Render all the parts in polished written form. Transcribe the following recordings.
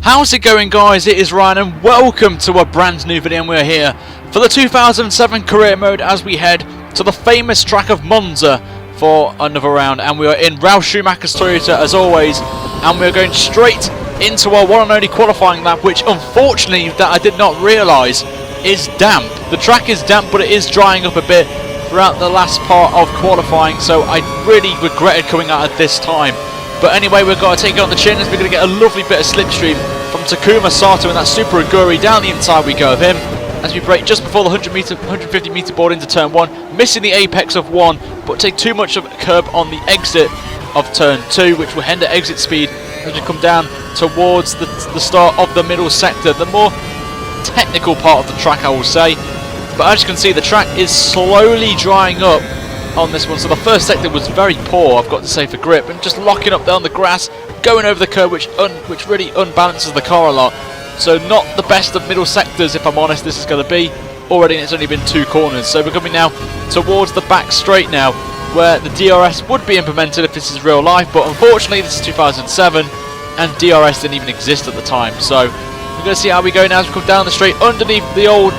How's it going, guys? It is Ryan and welcome to a brand new video, and we're here for the 2007 career mode as we head to the famous track of Monza for another round. And we are in Ralf Schumacher's Toyota as always, and we're going straight into our one and only qualifying lap, which unfortunately that I did not realise is damp. The track is damp, but it is drying up a bit throughout the last part of qualifying, so I really regretted coming out at this time. But anyway, we've got to take it on the chin as we're going to get a lovely bit of slipstream from Takuma Sato in that Super Aguri. Down the inside we go of him as we brake just before the 150 meter board into turn 1, missing the apex of 1, but take too much of a curb on the exit of turn 2, which will hinder exit speed as we come down towards the start of the middle sector, the more technical part of the track, I will say. But as you can see, the track is slowly drying up on this one, so the first sector was very poor, I've got to say, for grip, and just locking up there on the grass, going over the curb, which really unbalances the car a lot. So not the best of middle sectors, if I'm honest, this is going to be. Already it's only been 2 corners, so we're coming now towards the back straight now, where the DRS would be implemented if this is real life, but unfortunately this is 2007, and DRS didn't even exist at the time. So we're going to see how we go now as we come down the straight underneath the old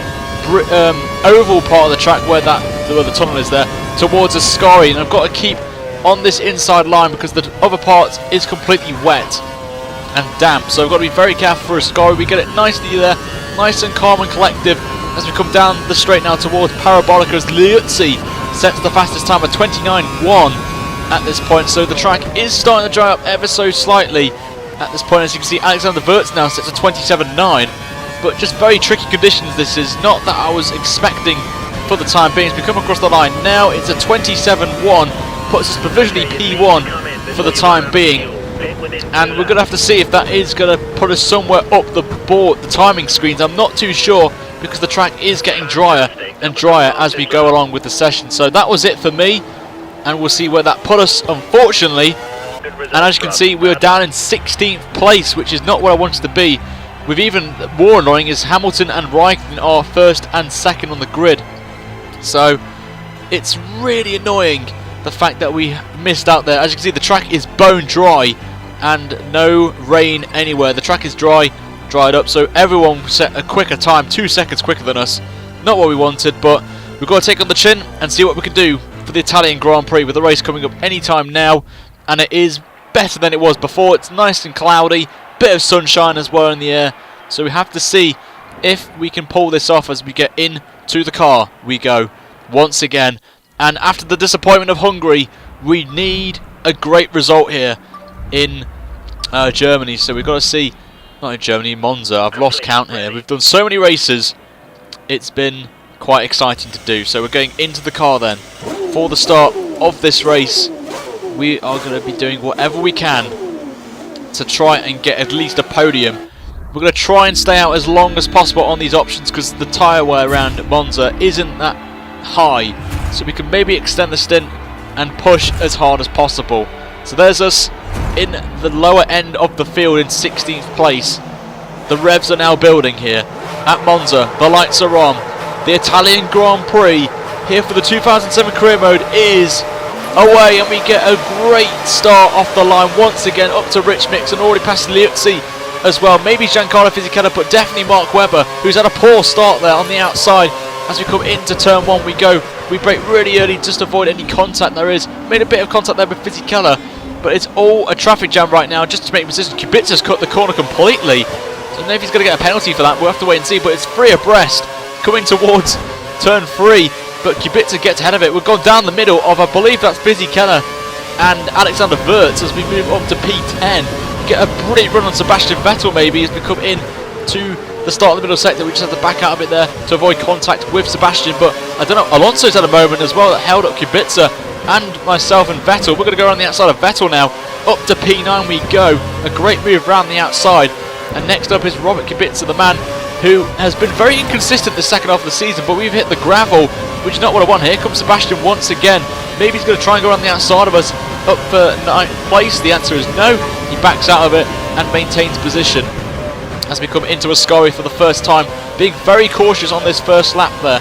oval part of the track where the tunnel is there, towards Ascari, and I've got to keep on this inside line because the other part is completely wet and damp, so I've got to be very careful for Ascari. We get it nicely there, nice and calm and collective as we come down the straight now towards Parabolica, as Liuzzi sets the fastest time of 29.1 at this point, so the track is starting to dry up ever so slightly at this point. As you can see, Alexander Wirtz now sets a 27.9, but just very tricky conditions. This is not that I was expecting for the time being. As we come across the line now, it's a 27.1, puts us provisionally P1 for the time being, and we're going to have to see if that is going to put us somewhere up the board, the timing screens. I'm not too sure because the track is getting drier and drier as we go along with the session. So that was it for me, and we'll see where that put us, unfortunately. And as you can see, we were down in 16th place, which is not where I wanted to be. With even more annoying is Hamilton and Raikkonen are first and second on the grid. So it's really annoying the fact that we missed out there. As you can see, the track is bone dry and no rain anywhere. The track is dried up, so everyone set a quicker time, 2 seconds quicker than us. Not what we wanted, but we've got to take on the chin and see what we can do for the Italian Grand Prix, with the race coming up any time now, and it is better than it was before. It's nice and cloudy, bit of sunshine as well in the air, so we have to see if we can pull this off as we get into the car. We go once again, and after the disappointment of Hungary, we need a great result here in Germany. So we've got to see, not in Germany, Monza. I've lost count here. We've done so many races, it's been quite exciting to do. So we're going into the car then for the start of this race. We are going to be doing whatever we can to try and get at least a podium. We're going to try and stay out as long as possible on these options because the tyre wear around Monza isn't that high, so we can maybe extend the stint and push as hard as possible. So there's us in the lower end of the field in 16th place. The revs are now building here at Monza. The lights are on. The Italian Grand Prix here for the 2007 career mode is away, and we get a great start off the line once again up to Rich Mix and already past Liuzzi as well. Maybe Giancarlo Fisichella, but definitely Mark Webber, who's had a poor start there on the outside. As we come into turn 1, we brake really early just to avoid any contact there is. Made a bit of contact there with Fisichella, but it's all a traffic jam right now just to make position. Kubica's cut the corner completely, so I don't know if he's going to get a penalty for that. We'll have to wait and see, but it's 3 abreast coming towards turn 3, but Kubica gets ahead of it. We've gone down the middle of, I believe that's Fisichella and Alexander Wirtz as we move up to P10. Get a brilliant run on Sebastian Vettel maybe as we come in to the start of the middle sector. We just have to back out a bit there to avoid contact with Sebastian, but I don't know, Alonso's had a moment as well that held up Kubica and myself and Vettel. We're going to go around the outside of Vettel now. Up to P9 we go. A great move around the outside, and next up is Robert Kubica, the man who has been very inconsistent the second half of the season, but we've hit the gravel, which is not what I want. Here comes Sebastian once again. Maybe he's going to try and go around the outside of us up for 9th place. The answer is no. He backs out of it and maintains position as we come into Ascari for the first time, being very cautious on this first lap there.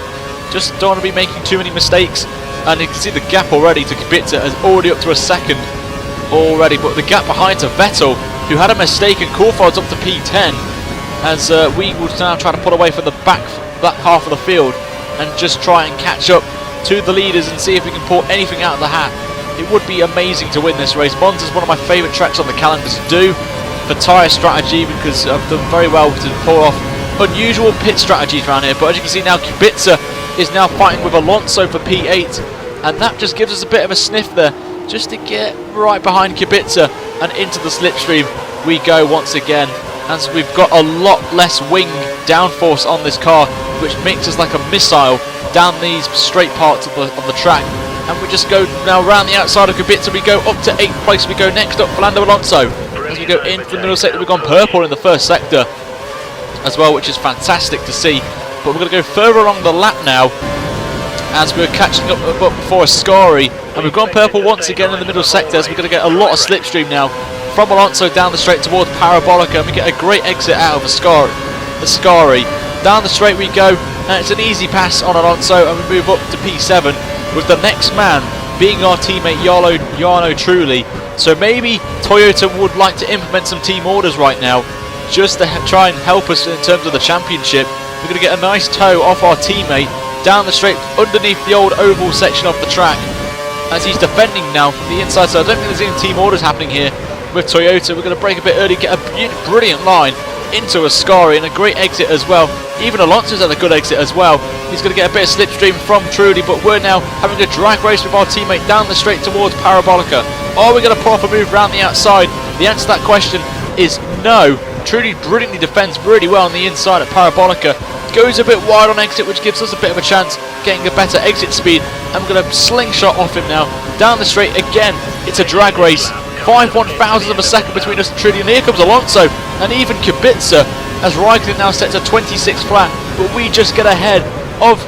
Just don't want to be making too many mistakes, and you can see the gap already to Kubica is already up to a second already, but the gap behind to Vettel who had a mistake and Coulthard's up to P10, as we will now try to pull away from the back half of the field and just try and catch up to the leaders and see if we can pull anything out of the hat. It would be amazing to win this race. Monza is one of my favourite tracks on the calendar to do for tyre strategy, because I've done very well to pull off unusual pit strategies around here. But as you can see now, Kubica is now fighting with Alonso for P8, and that just gives us a bit of a sniff there, just to get right behind Kubica and into the slipstream we go once again, as we've got a lot less wing downforce on this car, which makes us like a missile down these straight parts of the track. And we just go now around the outside of Kubica. We go up to 8th place. We go next up Fernando Alonso. As we go into the middle sector, we've gone purple in the first sector as well, which is fantastic to see. But we're going to go further along the lap now, as we're catching up before Ascari, and we've gone purple once again in the middle sector, as we're going to get a lot of slipstream now from Alonso down the straight towards Parabolica, and we get a great exit out of Ascari. Down the straight we go, and it's an easy pass on Alonso, and we move up to P7, with the next man being our teammate Jarno Trulli. So maybe Toyota would like to implement some team orders right now, just to try and help us in terms of the championship. We're going to get a nice tow off our teammate down the straight underneath the old oval section of the track, as he's defending now from the inside. So I don't think there's any team orders happening here with Toyota. We're going to break a bit early, get a brilliant line into Ascari, and a great exit as well. Even Alonso's had a good exit as well. He's going to get a bit of slipstream from Trulli, but we're now having a drag race with our teammate down the straight towards Parabolica. Are we going to pull off a move around the outside? The answer to that question is no. Trulli brilliantly defends really well on the inside at Parabolica. Goes a bit wide on exit, which gives us a bit of a chance getting a better exit speed. And we're going to slingshot off him now down the straight again. It's a drag race. 5/1000 of a second between us and Trulli, and here comes Alonso and even Kubica, as Raikkonen now sets a 26 flat, but we just get ahead of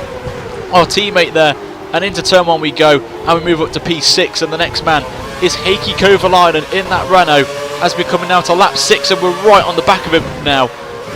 our teammate there, and into turn 1 we go, and we move up to P6, and the next man is Heikki Kovalainen in that Renault, as we're coming now to lap 6, and we're right on the back of him now,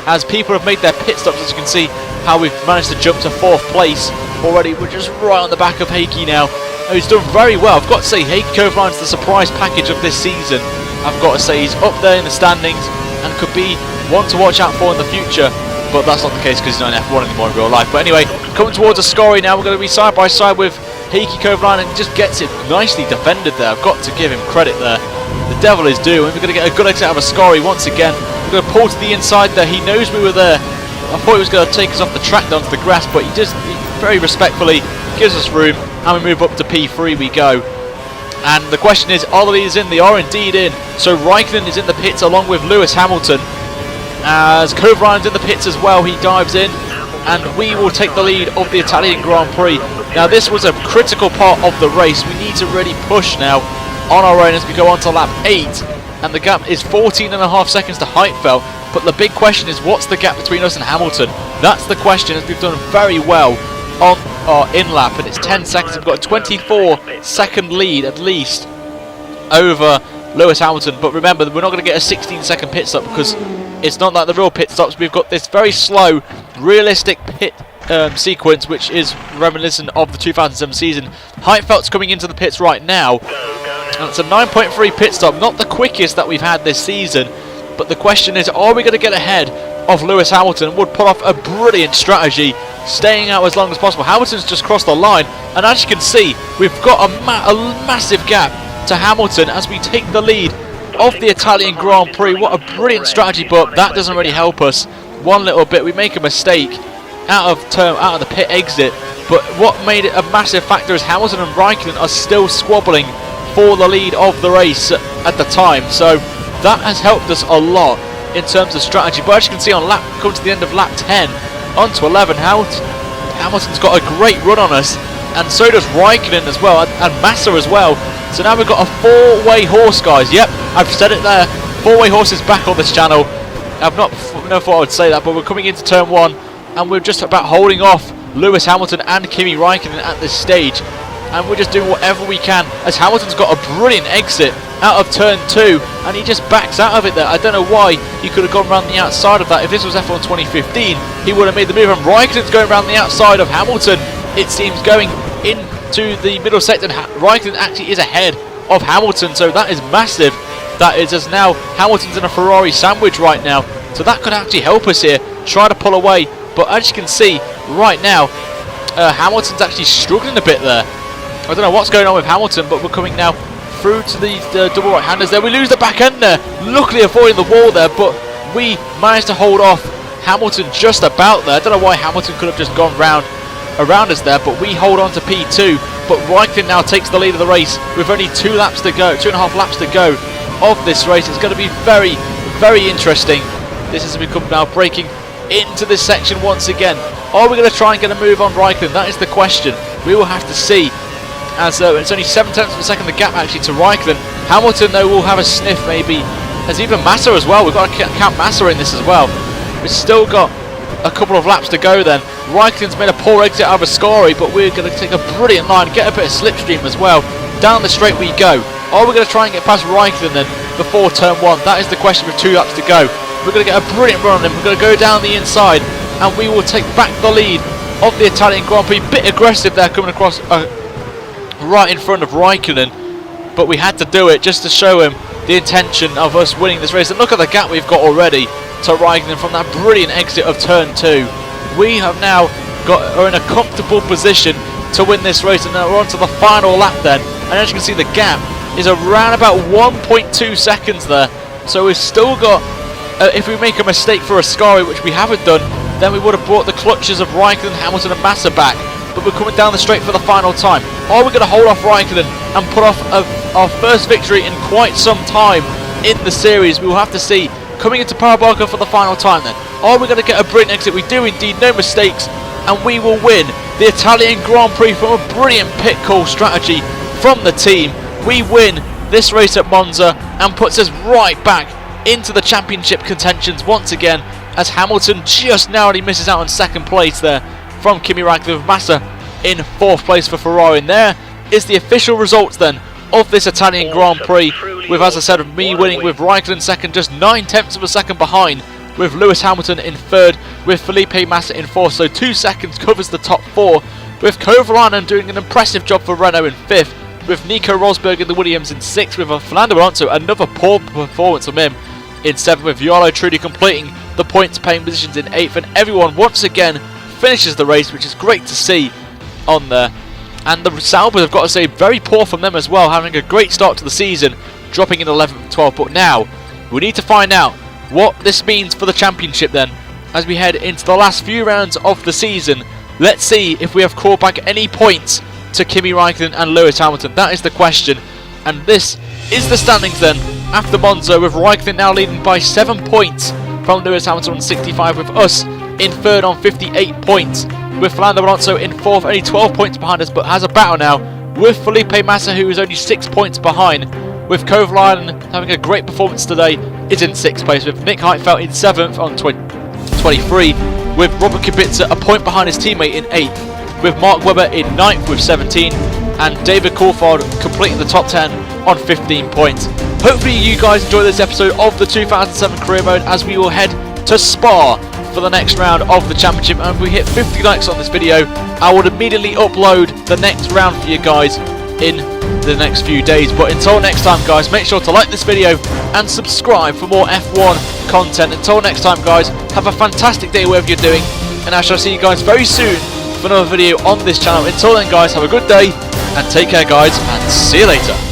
as people have made their pit stops. As you can see how we've managed to jump to 4th place already. We're just right on the back of Heikki now. He's done very well. I've got to say, Heikki Kovalainen's the surprise package of this season. I've got to say, he's up there in the standings and could be one to watch out for in the future, but that's not the case because he's not in F1 anymore in real life. But anyway, coming towards Ascari now, we're going to be side by side with Heikki Kovalainen, and just gets it nicely defended there. I've got to give him credit there. The devil is due, and we're going to get a good exit out of Ascari once again. We're going to pull to the inside there. He knows we were there. I thought he was going to take us off the track down to the grass, but he very respectfully gives us room, and we move up to P3 we go. And the question is, are the leaders in? They are indeed in. So Raikkonen is in the pits along with Lewis Hamilton, as Kovalainen's in the pits as well. He dives in, and we will take the lead of the Italian Grand Prix. Now this was a critical part of the race. We need to really push now on our own as we go on to lap 8, and the gap is 14.5 seconds to Heidfeld. But the big question is, what's the gap between us and Hamilton? That's the question, as we've done very well on our in-lap, and it's 10 seconds. We've got a 24-second lead at least over Lewis Hamilton. But remember, we're not going to get a 16-second pit stop, because it's not like the real pit stops. We've got this very slow, realistic pit sequence, which is reminiscent of the 2007 season. Heidfeld's coming into the pits right now, and it's a 9.3 pit stop, not the quickest that we've had this season. But the question is, are we going to get ahead of Lewis Hamilton? Would pull off a brilliant strategy, staying out as long as possible. Hamilton's just crossed the line, and as you can see, we've got a massive gap to Hamilton as we take the lead of the Italian Grand Prix. What a brilliant strategy, but that doesn't really help us one little bit. We make a mistake out of the pit exit, but what made it a massive factor is Hamilton and Raikkonen are still squabbling for the lead of the race at the time. So that has helped us a lot in terms of strategy. But as you can see, coming to the end of lap 10, onto 11, Hamilton's got a great run on us, and so does Raikkonen as well, and Massa as well. So now we've got a 4-way horse, guys. Yep, I've said it there. 4-way horse is back on this channel. I've not thought I would say that, but we're coming into turn 1, and we're just about holding off Lewis Hamilton and Kimi Raikkonen at this stage. And we're just doing whatever we can, as Hamilton's got a brilliant exit out of turn 2, and he just backs out of it there. I don't know why he could have gone around the outside of that. If this was F1 2015, he would have made the move, and Raikkonen's going around the outside of Hamilton, it seems, going into the middle sector. Raikkonen actually is ahead of Hamilton, so that is massive. that is, as now Hamilton's in a Ferrari sandwich right now, so that could actually help us here, try to pull away. But as you can see right now, Hamilton's actually struggling a bit there. I don't know what's going on with Hamilton, but we're coming now through to the double right-handers there. We lose the back end there, luckily avoiding the wall there, but we managed to hold off Hamilton just about there. I don't know why Hamilton could have just gone around us there, but we hold on to P2. But Raikkonen now takes the lead of the race with only 2 laps to go, 2.5 laps to go of this race. It's going to be very, very interesting. This has become now breaking into this section once again. Are we going to try and get a move on Raikkonen? That is the question. We will have to see, as it's only 7 tenths of a second the gap actually to Raikkonen. Hamilton though will have a sniff maybe. There's even Massa as well. We've got to count Massa in this as well. We've still got a couple of laps to go then. Raikkonen's made a poor exit out of Ascari, but we're going to take a brilliant line, get a bit of slipstream as well. Down the straight we go. Are we going to try and get past Raikkonen then before turn 1? That is the question with 2 laps to go. We're going to get a brilliant run on him. We're going to go down the inside and we will take back the lead of the Italian Grand Prix. Bit aggressive there coming across right in front of Raikkonen, but we had to do it just to show him the intention of us winning this race. And look at the gap we've got already to Raikkonen from that brilliant exit of turn 2. We have now are in a comfortable position to win this race, and now we're on to the final lap then. And as you can see, the gap is around about 1.2 seconds there. So we've still got, if we make a mistake for Ascari, which we haven't done, then we would have brought the clutches of Raikkonen, Hamilton and Massa back. But we're coming down the straight for the final time. Are we going to hold off Raikkonen and put off our first victory in quite some time in the series? We will have to see. Coming into Parabaco for the final time then. Are we going to get a brilliant exit? We do indeed, no mistakes. And we will win the Italian Grand Prix from a brilliant pit call strategy from the team. We win this race at Monza and puts us right back into the championship contentions once again, as Hamilton just narrowly misses out on 2nd place there from Kimi Raikkonen, with Massa in 4th place for Ferrari. And there is the official results then of this Italian Grand Prix, with, as I said, me winning, with Raikkonen 2nd, just 9 tenths of a second behind, with Lewis Hamilton in 3rd, with Felipe Massa in 4th, so 2 seconds covers the top 4, with Kovalainen doing an impressive job for Renault in 5th, with Nico Rosberg in the Williams in 6th, with Fernando Alonso, another poor performance from him, in 7th, with Yolo Trudy completing the points paying positions in 8th, and everyone once again finishes the race, which is great to see on there. And the Saubers, I've got to say, very poor from them as well, having a great start to the season, dropping in 11th and 12th. But now, we need to find out what this means for the championship then, as we head into the last few rounds of the season. Let's see if we have clawed back any points to Kimi Raikkonen and Lewis Hamilton. That is the question. And this is the standings then, after Monza, with Raikkonen now leading by 7 points from Lewis Hamilton on 65, with us in 3rd on 58 points, with Fernando Alonso in 4th, only 12 points behind us, but has a battle now with Felipe Massa, who is only 6 points behind, with Kovalainen having a great performance today, is in 6th place, with Nick Heidfeld in 7th on 23, with Robert Kubica a point behind his teammate in 8th, with Mark Webber in 9th with 17, and David Coulthard completing the top 10 on 15 points. Hopefully you guys enjoyed this episode of the 2007 Career Mode, as we will head to Spa for the next round of the championship, and if we hit 50 likes on this video, I will immediately upload the next round for you guys in the next few days. But until next time guys, make sure to like this video and subscribe for more F1 content. Until next time guys, have a fantastic day wherever you're doing, and I shall see you guys very soon for another video on this channel. Until then guys, have a good day and take care guys, and see you later.